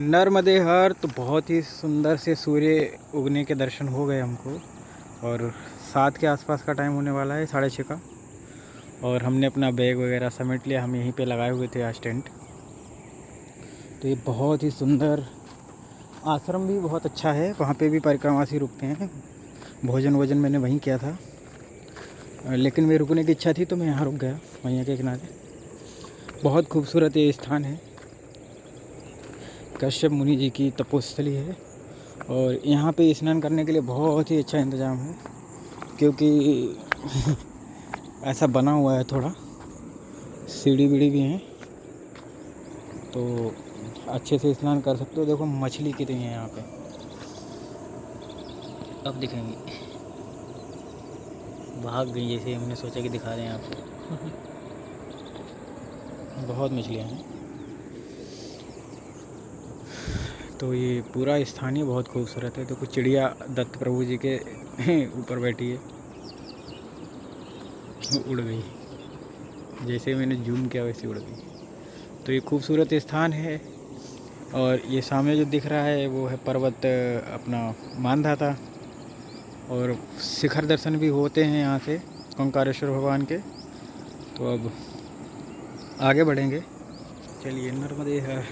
नर्मदे हर तो बहुत ही सुंदर से सूर्य उगने के दर्शन हो गए हमको। और 7 के आसपास का टाइम होने वाला है, 6:30 का। और हमने अपना बैग वगैरह समेट लिया, हम यहीं पे लगाए हुए थे आज टेंट। तो ये बहुत ही सुंदर आश्रम भी बहुत अच्छा है, वहाँ पे भी परिक्रमासी रुकते हैं। भोजन मैंने वहीं किया था, लेकिन मेरी रुकने की इच्छा थी तो मैं यहाँ रुक गया, मैया के किनारे। बहुत खूबसूरत ये स्थान है, कश्यप मुनि जी की तपोस्थली है। और यहाँ पे स्नान करने के लिए बहुत ही अच्छा इंतज़ाम है, क्योंकि ऐसा बना हुआ है, थोड़ा सीढ़ी बीढ़ी भी हैं, तो अच्छे से स्नान कर सकते हो। देखो मछली कितनी है यहाँ पे, अब दिखेंगी, भाग गई जैसे हमने सोचा कि दिखा दें आपको। बहुत मछलियाँ हैं। तो ये पूरा स्थानीय बहुत खूबसूरत है। देखो चिड़िया दत्त प्रभु जी के ऊपर बैठी है, उड़ गई, जैसे मैंने जूम किया वैसे उड़ गई। तो ये खूबसूरत स्थान है। और ये सामने जो दिख रहा है वो है पर्वत अपना मानधाता, और शिखर दर्शन भी होते हैं यहाँ से ओंकारेश्वर भगवान के। तो अब आगे बढ़ेंगे, चलिए। नर्मदे है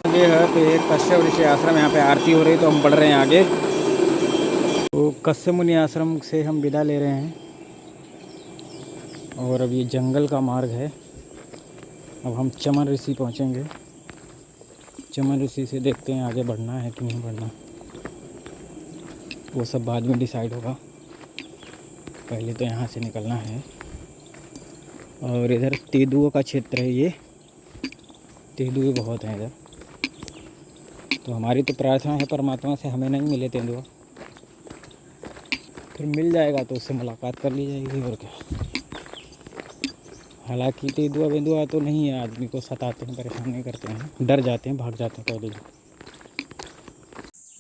तो एक कश्यप ऋषि आश्रम, यहाँ पे आरती हो रही, तो हम बढ़ रहे हैं आगे। तो कश्यप मुनि आश्रम से हम विदा ले रहे हैं, और अब ये जंगल का मार्ग है। अब हम चमन ऋषि पहुँचेंगे। चमन ऋषि से देखते हैं आगे बढ़ना है कि नहीं बढ़ना, वो सब बाद में डिसाइड होगा। पहले तो यहाँ से निकलना है। और इधर तेंदुओं का क्षेत्र है, ये तेंदुए बहुत हैं इधर। तो हमारी तो प्रार्थना है परमात्मा से हमें नहीं मिले तेंदुआ, फिर मिल जाएगा तो उससे मुलाकात कर ली जाएगी, और क्या। हालांकि तेंदुआ वेंदुआ तो नहीं है, आदमी को सताते हैं, परेशान नहीं करते हैं, डर जाते हैं, भाग जाते हैं पहले।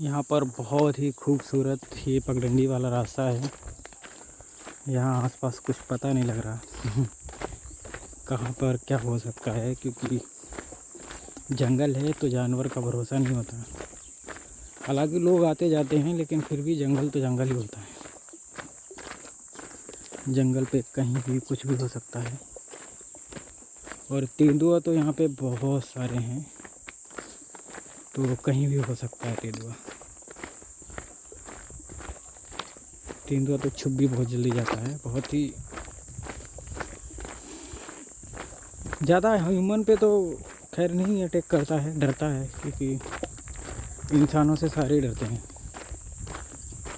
यहाँ पर बहुत ही खूबसूरत ये पगडंडी वाला रास्ता है। यहाँ आसपास कुछ पता नहीं लग रहा कहाँ पर क्या हो सकता है, क्योंकि जंगल है तो जानवर का भरोसा नहीं होता। हालांकि लोग आते जाते हैं, लेकिन फिर भी जंगल तो जंगल ही होता है। जंगल पे कहीं भी कुछ भी हो सकता है। और तेंदुआ तो यहाँ पे बहुत सारे हैं, तो कहीं भी हो सकता है तेंदुआ। तेंदुआ तो छुप भी बहुत जल्दी जाता है, बहुत ही ज़्यादा। ह्यूमन पे तो खैर नहीं अटैक करता है, डरता है, क्योंकि इंसानों से सारे डरते हैं।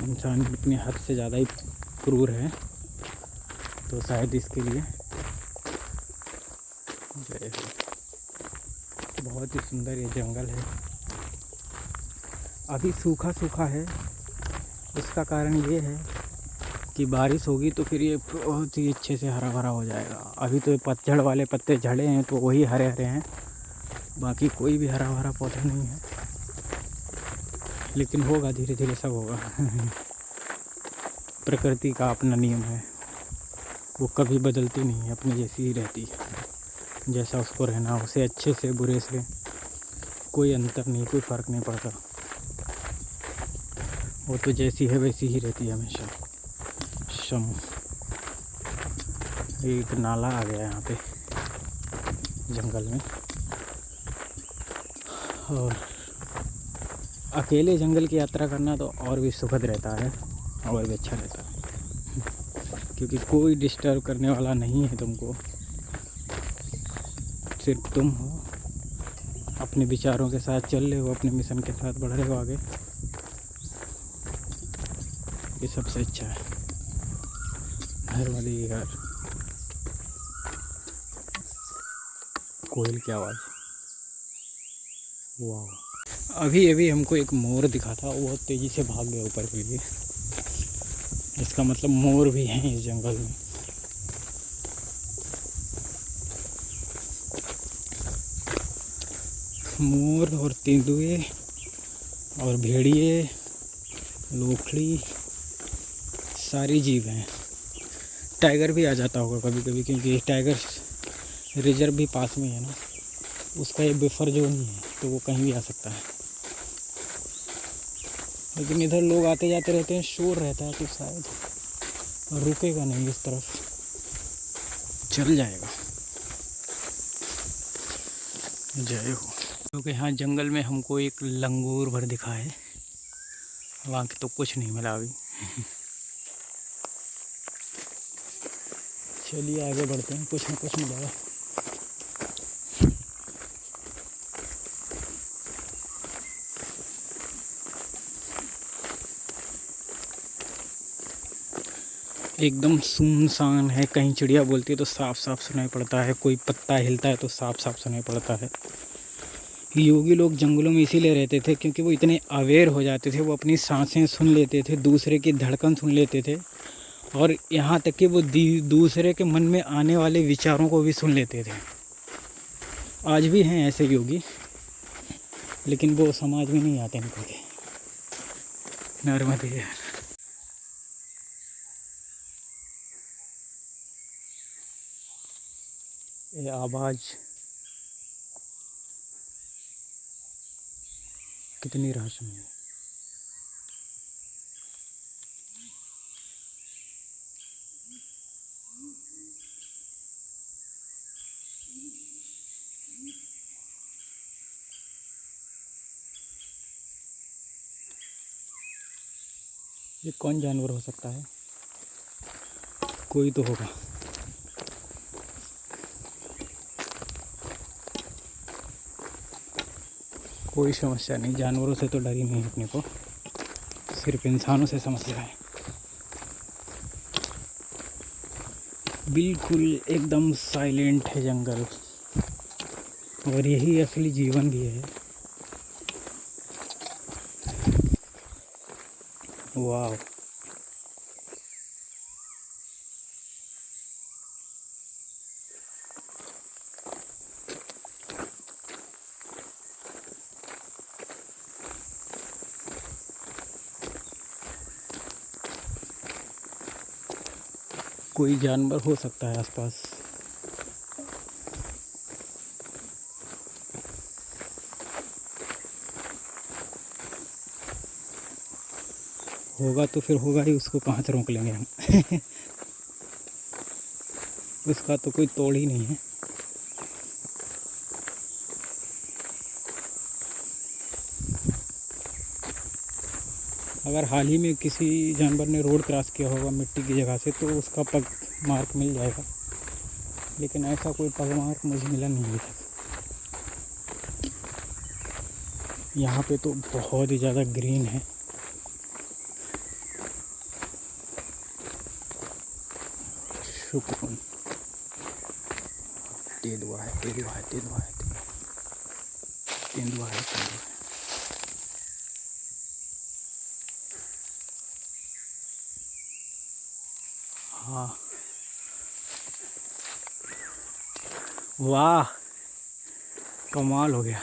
इंसान अपने हद से ज़्यादा ही क्रूर है, तो शायद इसके लिए जय हो। बहुत ही सुंदर ये जंगल है। अभी सूखा सूखा है, इसका कारण ये है कि बारिश होगी तो फिर ये बहुत ही अच्छे से हरा भरा हो जाएगा। अभी तो ये पतझड़ वाले पत्ते झड़े हैं, तो वही हरे हरे हैं, बाकी कोई भी हरा भरा पौधा नहीं है। लेकिन होगा, धीरे धीरे सब होगा। प्रकृति का अपना नियम है, वो कभी बदलती नहीं है, अपनी जैसी ही रहती है। जैसा उसको रहना, उसे अच्छे से बुरे से कोई अंतर नहीं, कोई फ़र्क नहीं पड़ता। वो तो जैसी है वैसी ही रहती है हमेशा। शम एक नाला आ गया यहाँ पे जंगल में। और अकेले जंगल की यात्रा करना तो और भी सुखद रहता है, और भी अच्छा रहता है, क्योंकि कोई डिस्टर्ब करने वाला नहीं है तुमको। सिर्फ तुम हो, अपने विचारों के साथ चल रहे हो, अपने मिशन के साथ बढ़ रहे हो आगे। ये सबसे अच्छा है। नर्मदे हर कोयल की आवाज़, वाह। अभी अभी हमको एक मोर दिखा था, वो तेज़ी से भाग गया ऊपर के लिए। इसका मतलब मोर भी हैं इस जंगल में। मोर और तेंदुए और भेड़िए, लोखड़ी, सारी जीव हैं। टाइगर भी आ जाता होगा कभी कभी, क्योंकि टाइगर रिजर्व भी पास में है ना, उसका ये बफर जोन ही है। तो वो कहीं भी आ सकता है। लेकिन इधर लोग आते जाते रहते हैं, शोर रहता है, तो शायद रुकेगा नहीं इस तरफ, चल जाएगा। जय हो। क्योंकि यहाँ जंगल में हमको एक लंगूर भर दिखा है, वहाँ तो कुछ नहीं मिला अभी। चलिए आगे बढ़ते हैं, कुछ ना कुछ मिलेगा। एकदम सुनसान है, कहीं चिड़िया बोलती है तो साफ साफ सुनाई पड़ता है, कोई पत्ता हिलता है तो साफ साफ सुनाई पड़ता है। योगी लोग जंगलों में इसीलिए रहते थे क्योंकि वो इतने अवेयर हो जाते थे, वो अपनी सांसें सुन लेते थे, दूसरे की धड़कन सुन लेते थे, और यहाँ तक कि वो दूसरे के मन में आने वाले विचारों को भी सुन लेते थे। आज भी हैं ऐसे योगी, लेकिन वो समाज में नहीं आते इनको के। नर्मदे यार, ये आवाज़ कितनी रहस्यमय है। ये कौन जानवर हो सकता है? कोई तो होगा। कोई समस्या नहीं, जानवरों से तो डर ही नहीं है अपने को, सिर्फ इंसानों से समस्या है। बिल्कुल एकदम साइलेंट है जंगल, और यही असली जीवन भी है। वाह, कोई जानवर हो सकता है आसपास। होगा तो फिर होगा ही, उसको कहाँ से रोक लेंगे हम। उसका तो कोई तोड़ ही नहीं है। अगर हाल ही में किसी जानवर ने रोड क्रॉस किया होगा मिट्टी की जगह से तो उसका पग मार्क मिल जाएगा, लेकिन ऐसा कोई पग मार्क मुझे मिला नहीं अभी तक। यहाँ पे तो बहुत ही ज़्यादा ग्रीन है। सुकून। तेंदुआ है, तेंदुआ है, तेंदुआ है, तेंदुआ है, तेंदुआ है। हाँ, वाह, कमाल हो गया।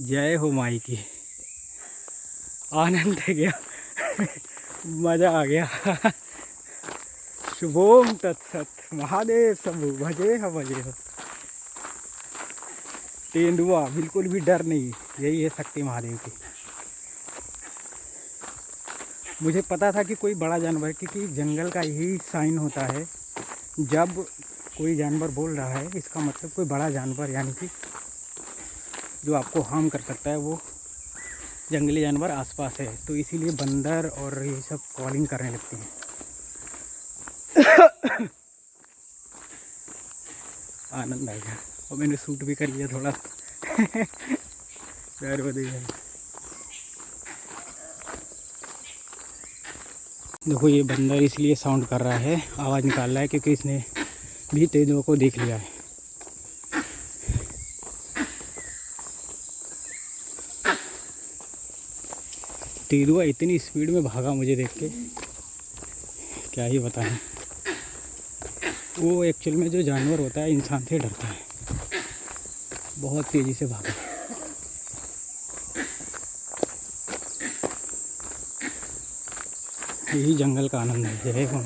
जय हो माई की, आनंद है गया। मज़ा आ गया। शुभोम तत्सत, महादेव शंभु, भजे हो। तेंदुआ, बिल्कुल भी डर नहीं, यही है शक्ति महादेव की। मुझे पता था कि कोई बड़ा जानवर, क्योंकि जंगल का यही साइन होता है, जब कोई जानवर बोल रहा है इसका मतलब कोई बड़ा जानवर, यानी कि जो आपको हार्म कर सकता है, वो जंगली जानवर आसपास है। तो इसीलिए बंदर और ये सब कॉलिंग करने लगते हैं। आनंद आ गया, और मैंने शूट भी कर लिया थोड़ा। प्यार बढ़ेगा। देखो, ये बंदर इसलिए साउंड कर रहा है, आवाज़ निकाल रहा है, क्योंकि इसने भी तेंदुओं को देख लिया है। तेंदुआ इतनी स्पीड में भागा मुझे देख के, क्या ही बताएं। वो एक्चुअल में जो जानवर होता है इंसान से डरता है, बहुत तेज़ी से भागा। यही जंगल का आनंद है। जय हो,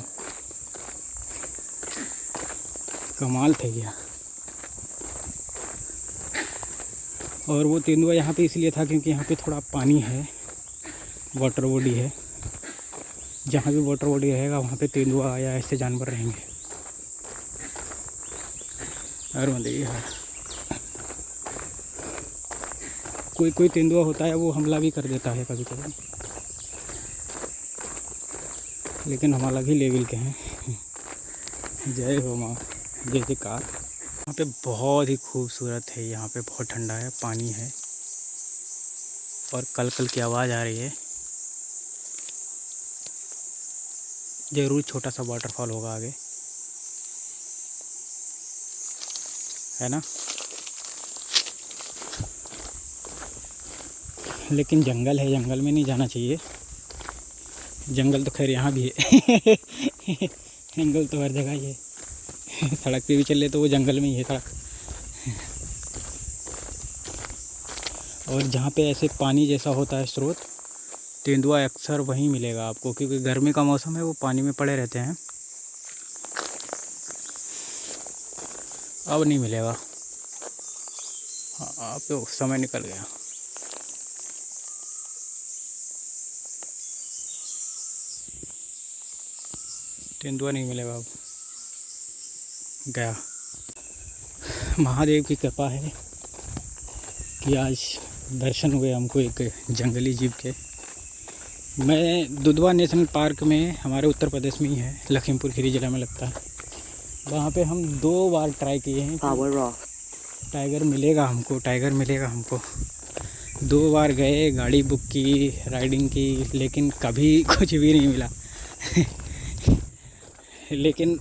कमाल थे गया। और वो तेंदुआ यहाँ पे इसलिए था क्योंकि यहाँ पे थोड़ा पानी है, वाटर बॉडी है। जहाँ भी वाटर बॉडी रहेगा वहाँ पे तेंदुआ या ऐसे जानवर रहेंगे। और मतलब कोई कोई तेंदुआ होता है वो हमला भी कर देता है कभी कभी, लेकिन हम अलग ही लेवल के हैं। जय हो माँ, जय जयकार। यहाँ पे बहुत ही खूबसूरत है, यहाँ पे बहुत ठंडा है, पानी है और कल कल की आवाज़ आ रही है। ज़रूर छोटा सा वाटरफॉल होगा आगे, है ना। लेकिन जंगल है, जंगल में नहीं जाना चाहिए। जंगल तो खैर यहाँ भी है। जंगल तो हर जगह ही है। सड़क पे भी चले तो वो जंगल में ही है सड़क। और जहाँ पे ऐसे पानी जैसा होता है स्रोत, तेंदुआ अक्सर वहीं मिलेगा आपको, क्योंकि गर्मी का मौसम है, वो पानी में पड़े रहते हैं। अब नहीं मिलेगा, हाँ अब तो समय निकल गया। तेंदुआ नहीं मिलेगा, अब गया। महादेव की कृपा है कि आज दर्शन हुए हमको एक जंगली जीव के। मैं दुधवा नेशनल पार्क में, हमारे उत्तर प्रदेश में ही है, लखीमपुर खीरी ज़िला में लगता है। वहाँ पे हम 2 बार ट्राई किए हैं, टाइगर मिलेगा हमको, टाइगर मिलेगा हमको। 2 बार गए, गाड़ी बुक की, राइडिंग की, लेकिन कभी कुछ भी नहीं मिला। लेकिन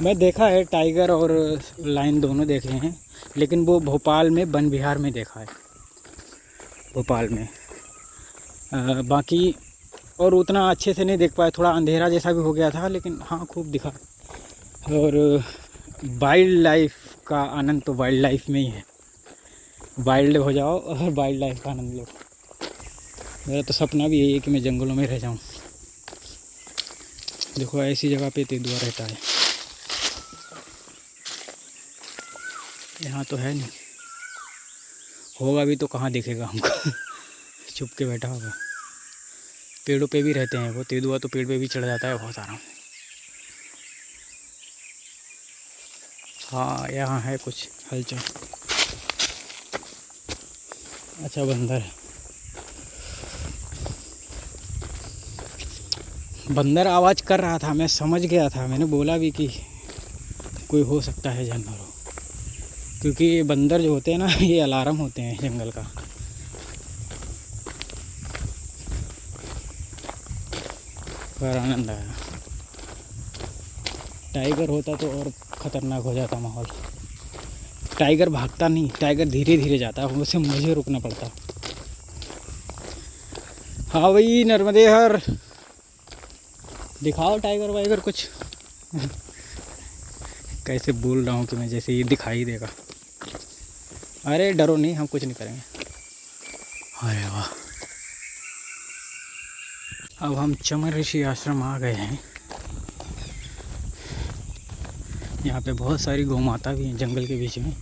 मैं देखा है टाइगर और लायन दोनों देखे हैं, लेकिन वो भोपाल में वन विहार में देखा है, भोपाल में। बाकी और उतना अच्छे से नहीं देख पाया, थोड़ा अंधेरा जैसा भी हो गया था, लेकिन हाँ खूब दिखा। और वाइल्ड लाइफ का आनंद तो वाइल्ड लाइफ में ही है। वाइल्ड हो जाओ और वाइल्ड लाइफ का आनंद लो। मेरा तो सपना भी यही है कि मैं जंगलों में रह जाऊँ। देखो ऐसी जगह पे तेंदुआ रहता है, यहाँ तो है नहीं। होगा भी तो कहाँ दिखेगा हमको। छुप के बैठा होगा। पेड़ों पे भी रहते हैं वो तेंदुआ, तो पेड़ पे भी चढ़ जाता है बहुत आराम। हाँ यहाँ है कुछ हलचल। अच्छा बंदर है, बंदर आवाज़ कर रहा था, मैं समझ गया था, मैंने बोला भी कि कोई हो सकता है जानवर हो, क्योंकि ये बंदर जो होते हैं ना, ये अलार्म होते हैं जंगल का। पर आनंद आया। टाइगर होता तो और ख़तरनाक हो जाता माहौल। टाइगर भागता नहीं, टाइगर धीरे धीरे जाता है, उसे मुझे रुकना पड़ता। हाँ भाई नर्मदे हर, दिखाओ टाइगर वाइगर कुछ। कैसे बोल रहा हूँ कि मैं जैसे ये दिखाई देगा। अरे डरो नहीं, हम कुछ नहीं करेंगे। अरे वाह, अब हम चमन ऋषि आश्रम आ गए हैं। यहाँ पे बहुत सारी गौ माता भी हैं जंगल के बीच में।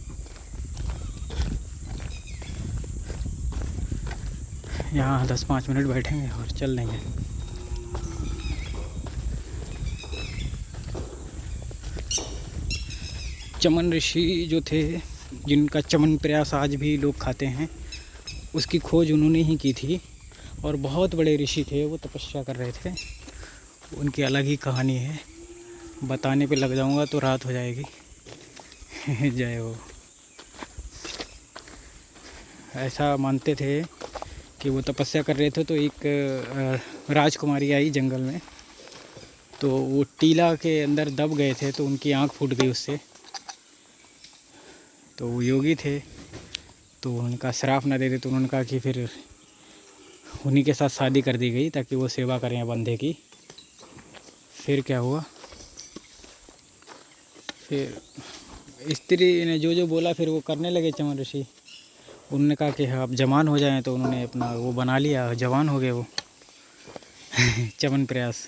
यहाँ 10-5 मिनट बैठेंगे और चल लेंगे। चमन ऋषि जो थे, जिनका चमन प्रयास आज भी लोग खाते हैं, उसकी खोज उन्होंने ही की थी। और बहुत बड़े ऋषि थे, वो तपस्या कर रहे थे। उनकी अलग ही कहानी है, बताने पे लग जाऊंगा तो रात हो जाएगी। जय हो। ऐसा मानते थे कि वो तपस्या कर रहे थे, तो एक राजकुमारी आई जंगल में, तो वो टीला के अंदर दब गए थे, तो उनकी आँख फूट गई उससे। तो वो योगी थे, तो उनका श्राप ना दे दे, तो उन्होंने कहा कि फिर उन्हीं के साथ शादी कर दी गई ताकि वो सेवा करें बंदे की। फिर क्या हुआ, फिर स्त्री ने जो जो बोला फिर वो करने लगे चमन ऋषि। उन्होंने कहा कि हाँ अब जवान हो जाएं, तो उन्होंने अपना वो बना लिया, जवान हो गए वो। चमन प्रयास,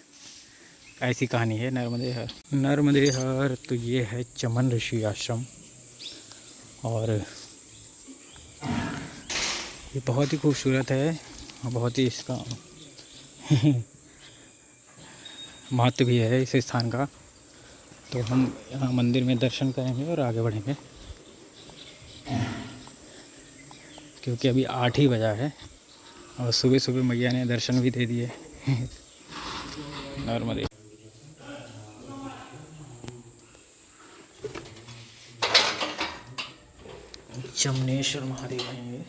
ऐसी कहानी है नर्मदे हर। नर्मदे हर, तो ये है चमन ऋषि आश्रम। और ये बहुत ही खूबसूरत है, बहुत ही इसका महत्व भी है इस स्थान का। तो हम यहाँ मंदिर में दर्शन करेंगे और आगे बढ़ेंगे, क्योंकि अभी 8 ही बजा है और सुबह सुबह मैया ने दर्शन भी दे दिए। नॉर्मली जमनेश्वर महादेव हैं ये।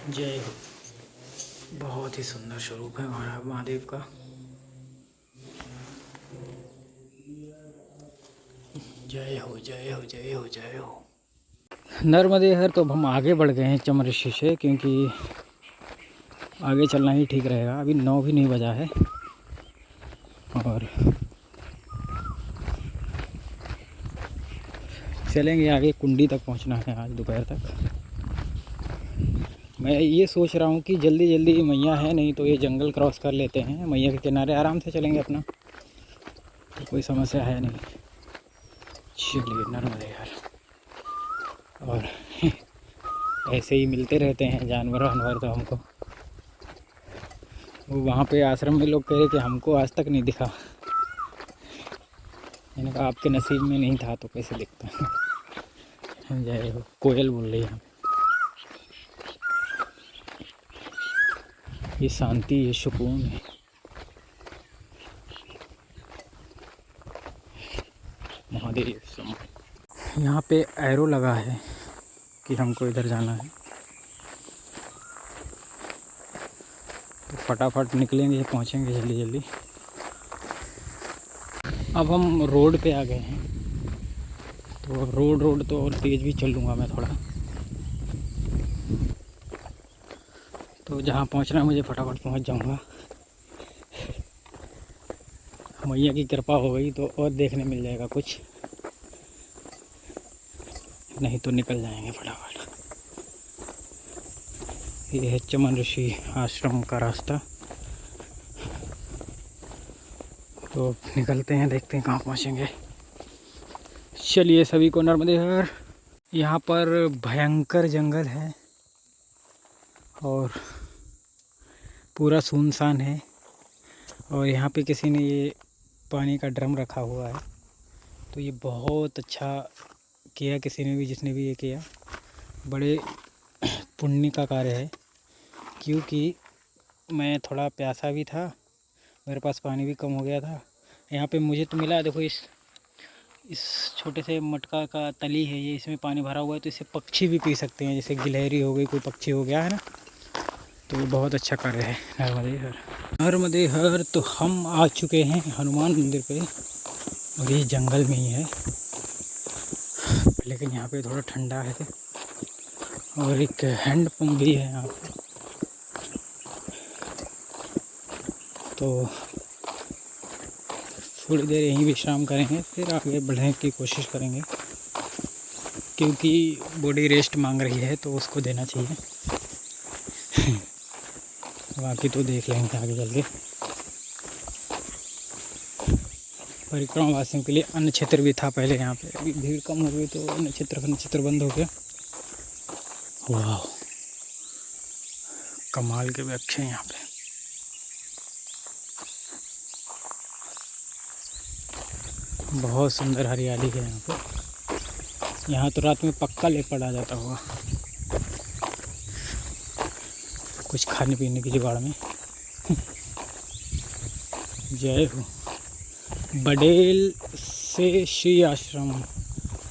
जय हो। बहुत ही सुंदर स्वरूप है महादेव का। जय हो जय हो जय हो जय हो। नर्मदे हर। तो हम आगे बढ़ गए हैं चम ऋषि से, क्योंकि आगे चलना ही ठीक रहेगा। अभी 9 भी नहीं बजा है और चलेंगे आगे। कुंडी तक पहुंचना है आज दोपहर तक। मैं ये सोच रहा हूँ कि जल्दी जल्दी मैया है नहीं तो ये जंगल क्रॉस कर लेते हैं, मैया के किनारे आराम से चलेंगे अपना, तो कोई समस्या है नहीं। चलिए नर्मदे हर। और ऐसे ही मिलते रहते हैं जानवर वानवर तो हमको। वो वहाँ पे आश्रम में लोग कह रहे कि हमको आज तक नहीं दिखा। मैंने कहा आपके नसीब में नहीं था तो कैसे दिखता। जय हो। कोयल बोल रही है। ये शांति, ये सुकून है। महादेव समान। यहाँ पे एरो लगा है कि हमको इधर जाना है, तो फटाफट निकलेंगे, पहुँचेंगे जल्दी जल्दी। अब हम रोड पे आ गए हैं, तो रोड तो और तेज़ भी चल लूँगा मैं थोड़ा। तो जहाँ पहुँचना है मुझे फटाफट पहुँच जाऊँगा। मैया की कृपा हो गई तो और देखने मिल जाएगा कुछ, नहीं तो निकल जाएंगे फटाफट। ये है चमन ऋषि आश्रम का रास्ता। तो निकलते हैं, देखते हैं कहाँ पहुँचेंगे। चलिए सभी को नर्मदे हर। यहाँ पर भयंकर जंगल है और पूरा सुनसान है, और यहाँ पे किसी ने ये पानी का ड्रम रखा हुआ है, तो ये बहुत अच्छा किया किसी ने भी, जिसने भी ये किया। बड़े पुण्य का कार्य है, क्योंकि मैं थोड़ा प्यासा भी था, मेरे पास पानी भी कम हो गया था। यहाँ पे मुझे तो मिला, देखो इस छोटे से मटका का तली है ये, इसमें पानी भरा हुआ है, तो इसे पक्षी भी पी सकते हैं, जैसे गिलहरी हो गई, कोई पक्षी हो गया है ना। तो बहुत अच्छा कार्य है नर्मदे हर। नर्मदे हर। तो हम आ चुके हैं हनुमान मंदिर पे, और ये जंगल में ही है, लेकिन यहाँ पे थोड़ा ठंडा है। और एक हैंड पंप भी है यहाँ पे, तो थोड़ी देर यहीं विश्राम करेंगे, फिर आगे बढ़ने की कोशिश करेंगे, क्योंकि बॉडी रेस्ट मांग रही है तो उसको देना चाहिए। बाकी तो देख लेंगे आगे चल के। परिक्रमा वासियों के लिए अन्न क्षेत्र भी था पहले यहाँ पे, अभी भीड़ कम हो गई तो अन्न क्षेत्र बंद हो गया। वाह, कमाल के वृक्ष हैं यहाँ पे। बहुत सुंदर हरियाली है यहाँ पे। यहाँ तो रात में पक्का लेपर्ड आ जाता होगा कुछ खाने पीने की जुगाड़ में। जय हो। बडेल से श्री आश्रम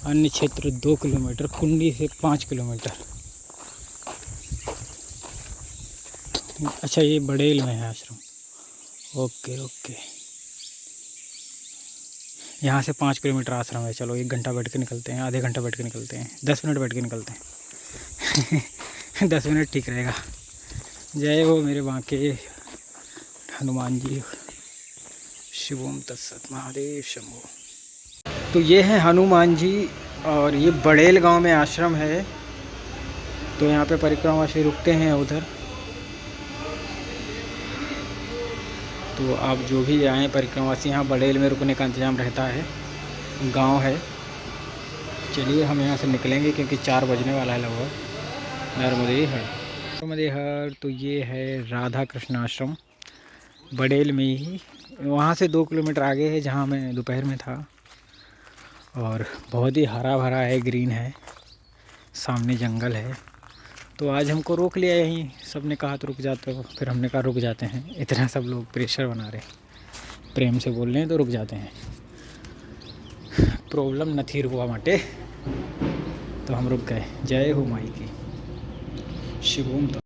अन्य क्षेत्र 2 किलोमीटर, कुंडी से 5 किलोमीटर। अच्छा, ये बडेल में है आश्रम। Okay okay. यहाँ से 5 किलोमीटर आश्रम है। चलो 1 घंटा बैठ के निकलते हैं, आधे घंटा बैठ के निकलते हैं, 10 मिनट बैठ के निकलते हैं। 10 मिनट ठीक रहेगा। जय हो मेरे बांके हनुमान जी। शिवोम तत्सत। महादेव शंभो। तो ये है हनुमान जी, और ये बड़ेल गांव में आश्रम है। तो यहाँ पे परिक्रमा से रुकते हैं उधर। तो आप जो भी आएँ परिक्रमावासी, यहाँ बड़ेल में रुकने का इंतज़ाम रहता है, गांव है। चलिए हम यहाँ से निकलेंगे, क्योंकि 4 बजने वाला है लगभग। नर्मदे हर। नर्मदे हर तो ये है राधा कृष्ण आश्रम, बड़ेल में ही, वहाँ से 2 किलोमीटर आगे है जहाँ मैं दोपहर में था। और बहुत ही हरा भरा है, ग्रीन है, सामने जंगल है। तो आज हमको रोक लिया यहीं, सब ने कहा तो रुक जाते हो, फिर हमने कहा रुक जाते हैं। इतना सब लोग प्रेशर बना रहे, प्रेम से बोल रहे हैं तो रुक जाते हैं। प्रॉब्लम न थी रुकवा माटे, तो हम रुक गए। जय हो माई की, शिवोम।